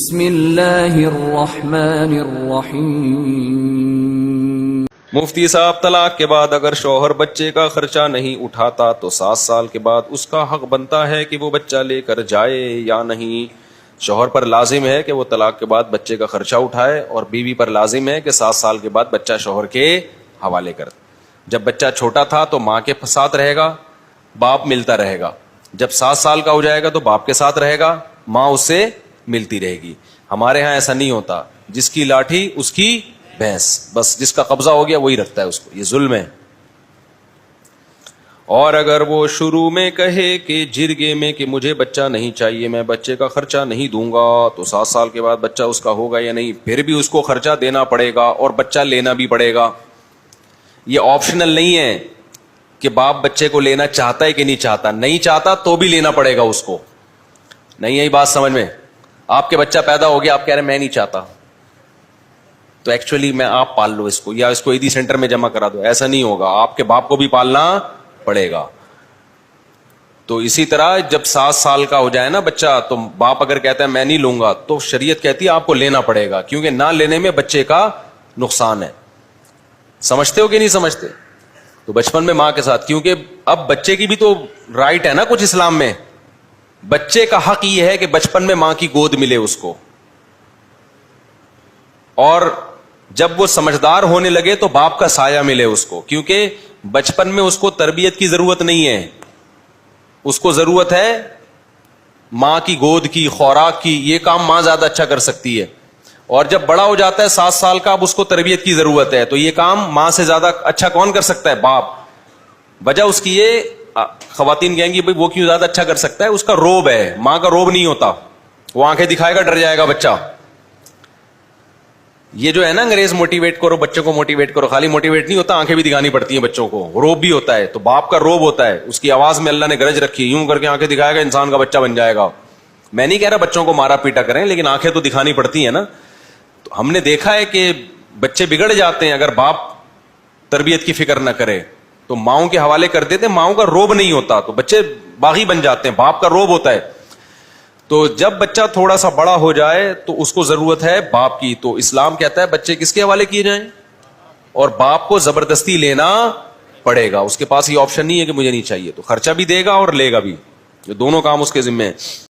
بسم اللہ الرحمن الرحیم۔ مفتی صاحب، طلاق کے بعد اگر شوہر بچے کا خرچہ نہیں اٹھاتا تو 7 سال کے بعد اس کا حق بنتا ہے کہ وہ بچہ لے کر جائے یا نہیں؟ شوہر پر لازم ہے کہ وہ طلاق کے بعد بچے کا خرچہ اٹھائے، اور بیوی پر لازم ہے کہ 7 سال کے بعد بچہ شوہر کے حوالے کر۔ جب بچہ چھوٹا تھا تو ماں کے ساتھ رہے گا، باپ ملتا رہے گا۔ جب 7 سال کا ہو جائے گا تو باپ کے ساتھ رہے گا، ماں اس سے ملتی رہے گی۔ ہمارے ہاں ایسا نہیں ہوتا، جس کی لاٹھی اس کی بھینس، بس جس کا قبضہ ہو گیا وہی رکھتا ہے اس کو، یہ ظلم ہے۔ اور اگر وہ شروع میں کہے کہ جرگے میں کہ مجھے بچہ نہیں چاہیے، میں بچے کا خرچہ نہیں دوں گا، تو 7 سال کے بعد بچہ اس کا ہوگا یا نہیں؟ پھر بھی اس کو خرچہ دینا پڑے گا اور بچہ لینا بھی پڑے گا۔ یہ آپشنل نہیں ہے کہ باپ بچے کو لینا چاہتا ہے کہ نہیں چاہتا، نہیں چاہتا تو بھی لینا پڑے گا اس کو۔ نہیں یہی بات سمجھ میں؟ آپ کے بچہ پیدا ہو گیا، آپ کہہ رہے ہیں میں نہیں چاہتا، تو ایکچولی میں آپ پال لو اس کو، یا اس کو عیدی سینٹر میں جمع کرا دو، ایسا نہیں ہوگا، آپ کے باپ کو بھی پالنا پڑے گا۔ تو اسی طرح جب 7 سال کا ہو جائے نا بچہ، تو باپ اگر کہتا ہے میں نہیں لوں گا، تو شریعت کہتی ہے آپ کو لینا پڑے گا، کیونکہ نہ لینے میں بچے کا نقصان ہے۔ سمجھتے ہو کہ نہیں سمجھتے؟ تو بچپن میں ماں کے ساتھ، کیونکہ اب بچے کی بھی تو رائٹ ہے نا کچھ اسلام میں، بچے کا حق یہ ہے کہ بچپن میں ماں کی گود ملے اس کو، اور جب وہ سمجھدار ہونے لگے تو باپ کا سایہ ملے اس کو، کیونکہ بچپن میں اس کو تربیت کی ضرورت نہیں ہے، اس کو ضرورت ہے ماں کی گود کی، خوراک کی، یہ کام ماں زیادہ اچھا کر سکتی ہے۔ اور جب بڑا ہو جاتا ہے 7 سال کا، اب اس کو تربیت کی ضرورت ہے، تو یہ کام ماں سے زیادہ اچھا کون کر سکتا ہے؟ باپ۔ وجہ اس کی یہ، خواتین کہیں گی بھئی وہ کیوں زیادہ اچھا کر سکتا ہے؟ اس کا روب ہے، ماں کا روب نہیں ہوتا، وہ آنکھیں دکھائے گا ڈر جائے گا بچہ۔ یہ جو ہے نا انگریز موٹیویٹ کرو بچوں کو، موٹیویٹ کرو، خالی موٹیویٹ نہیں ہوتا، آنکھیں بھی دکھانی پڑتی ہیں بچوں کو، روب بھی ہوتا ہے۔ تو باپ کا روب ہوتا ہے، اس کی آواز میں اللہ نے گرج رکھی، یوں کر کے آنکھیں دکھائے گا، انسان کا بچہ بن جائے گا۔ میں نہیں کہہ رہا بچوں کو مارا پیٹا کریں، لیکن آنکھیں تو دکھانی پڑتی ہیں نا۔ تو ہم نے دیکھا ہے کہ بچے بگڑ جاتے ہیں اگر باپ تربیت کی فکر نہ کرے، تو ماؤں کے حوالے کر دیتے، ماؤں کا روب نہیں ہوتا، تو بچے باغی بن جاتے ہیں، باپ کا روب ہوتا ہے۔ تو جب بچہ تھوڑا سا بڑا ہو جائے تو اس کو ضرورت ہے باپ کی، تو اسلام کہتا ہے بچے کس کے حوالے کیے جائیں؟ اور باپ کو زبردستی لینا پڑے گا، اس کے پاس یہ آپشن نہیں ہے کہ مجھے نہیں چاہیے، تو خرچہ بھی دے گا اور لے گا بھی، یہ دونوں کام اس کے ذمہ ہیں۔